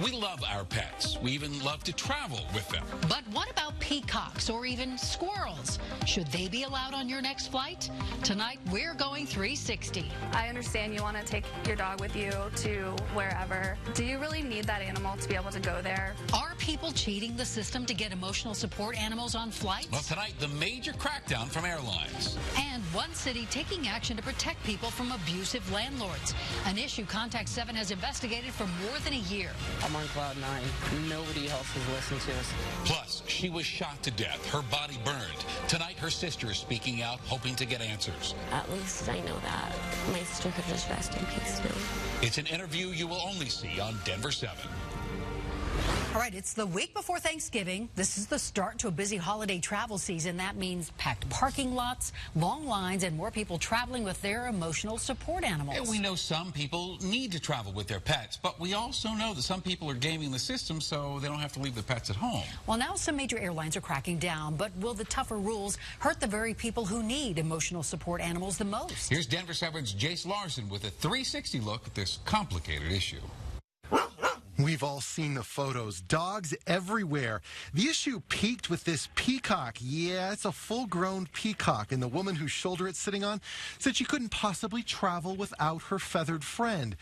We love our pets. We even love to travel with them. But what about peacocks or even squirrels? Should they be allowed on your next flight? Tonight, we're going 360. I understand you want to take your dog with you to wherever. Do you really need that animal to be able to go there? Are people cheating the system to get emotional support animals on flights? Well, tonight, the major crackdown from airlines. And one city taking action to protect people from abusive landlords. An issue Contact 7 has investigated for more than a year. I'm on cloud 9. Nobody else is listening to us. Plus, she was shot to death, her body burned. Tonight, her sister is speaking out, hoping to get answers. At least I know that my sister could just rest in peace now. It's an interview you will only see on Denver 7. All right, it's the week before Thanksgiving. This is the start to a busy holiday travel season. That means packed parking lots, long lines, and more people traveling with their emotional support animals. And we know some people need to travel with their pets, but we also know that some people are gaming the system so they don't have to leave their pets at home. Well, now some major airlines are cracking down, but will the tougher rules hurt the very people who need emotional support animals the most? Here's Denver 7's Jace Larson with a 360 look at this complicated issue. We've all seen the photos. Dogs everywhere. The issue peaked with this peacock. Yeah, it's a full-grown peacock, and the woman whose shoulder it's sitting on said she couldn't possibly travel without her feathered friend.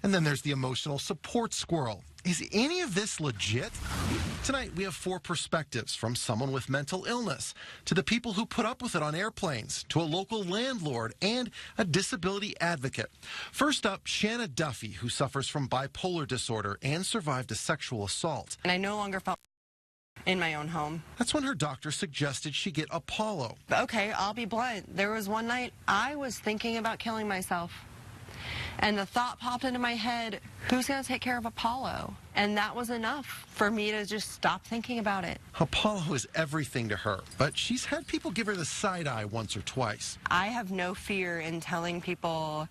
And then there's the emotional support squirrel. Is any of this legit? Tonight, we have 4 perspectives, from someone with mental illness, to the people who put up with it on airplanes, to a local landlord, and a disability advocate. First up, Shanna Duffy, who suffers from bipolar disorder and survived a sexual assault. And I no longer felt in my own home. That's when her doctor suggested she get Apollo. Okay, I'll be blunt. There was one night I was thinking about killing myself. And the thought popped into my head, who's going to take care of Apollo? And that was enough for me to just stop thinking about it. Apollo is everything to her, but she's had people give her the side eye once or twice. I have no fear in telling people,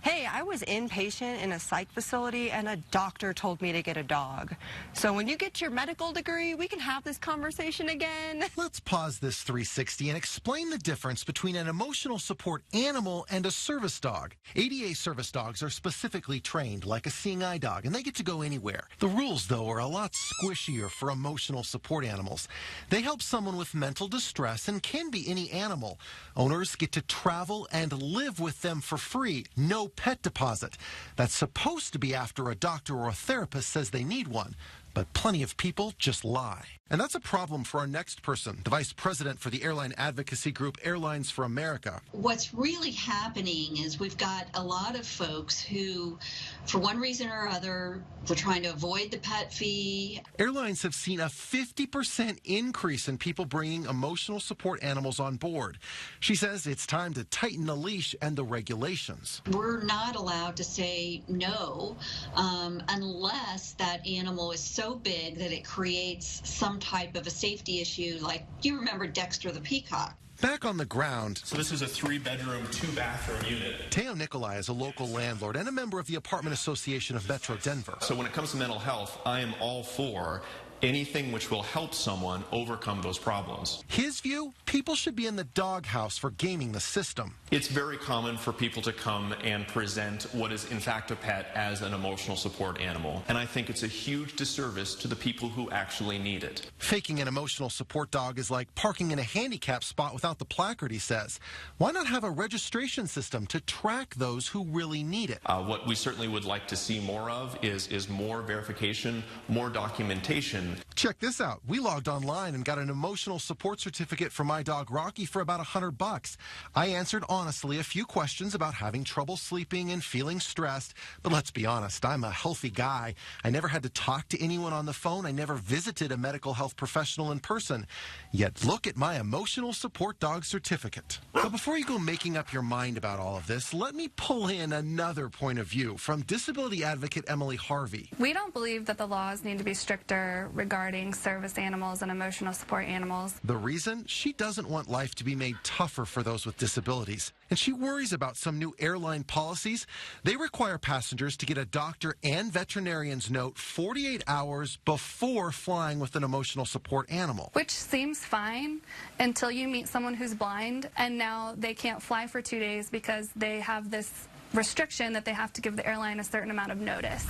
hey, I was inpatient in a psych facility and a doctor told me to get a dog. So when you get your medical degree, we can have this conversation again. Let's pause this 360 and explain the difference between an emotional support animal and a service dog. ADA service dogs are specifically trained like a seeing eye dog, and they get to go anywhere. The rules, though, are a lot squishier for emotional support animals. They help someone with mental distress and can be any animal. Owners get to travel and live with them for free. No pet deposit. That's supposed to be after a doctor or a therapist says they need one. But plenty of people just lie. And that's a problem for our next person, the vice president for the airline advocacy group Airlines for America. What's really happening is we've got a lot of folks who, for one reason or other, they're trying to avoid the pet fee. Airlines have seen a 50% increase in people bringing emotional support animals on board. She says it's time to tighten the leash and the regulations. We're not allowed to say no unless that animal is so big that it creates some type of a safety issue, like you remember Dexter the peacock. Back on the ground. So this is a 3-bedroom, 2-bathroom unit. Teo Nikolai is a local landlord and a member of the Apartment Association of Metro Denver. So when it comes to mental health, I am all for anything which will help someone overcome those problems. His view, people should be in the doghouse for gaming the system. It's very common for people to come and present what is in fact a pet as an emotional support animal. And I think it's a huge disservice to the people who actually need it. Faking an emotional support dog is like parking in a handicap spot without the placard, he says. Why not have a registration system to track those who really need it? What we certainly would like to see more of is more verification, more documentation. Check this out. We logged online and got an emotional support certificate for my dog Rocky for about $100. I answered honestly a few questions about having trouble sleeping and feeling stressed, but let's be honest, I'm a healthy guy. I never had to talk to anyone on the phone. I never visited a medical health professional in person. Yet look at my emotional support dog certificate. But before you go making up your mind about all of this, let me pull in another point of view from disability advocate Emily Harvey. We don't believe that the laws need to be stricter regarding service animals and emotional support animals. The reason? She doesn't want life to be made tougher for those with disabilities. And she worries about some new airline policies. They require passengers to get a doctor and veterinarian's note 48 hours before flying with an emotional support animal. Which seems fine until you meet someone who's blind and now they can't fly for 2 days because they have this restriction that they have to give the airline a certain amount of notice.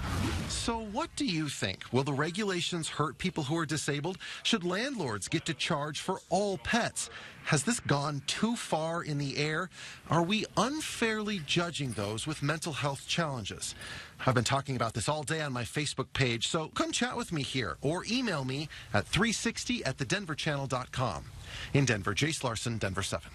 So what do you think? Will the regulations hurt people who are disabled? Should landlords get to charge for all pets? Has this gone too far in the air? Are we unfairly judging those with mental health challenges? I've been talking about this all day on my Facebook page, so come chat with me here or email me at 360@thedenverchannel.com. In Denver, Jace Larson, Denver 7.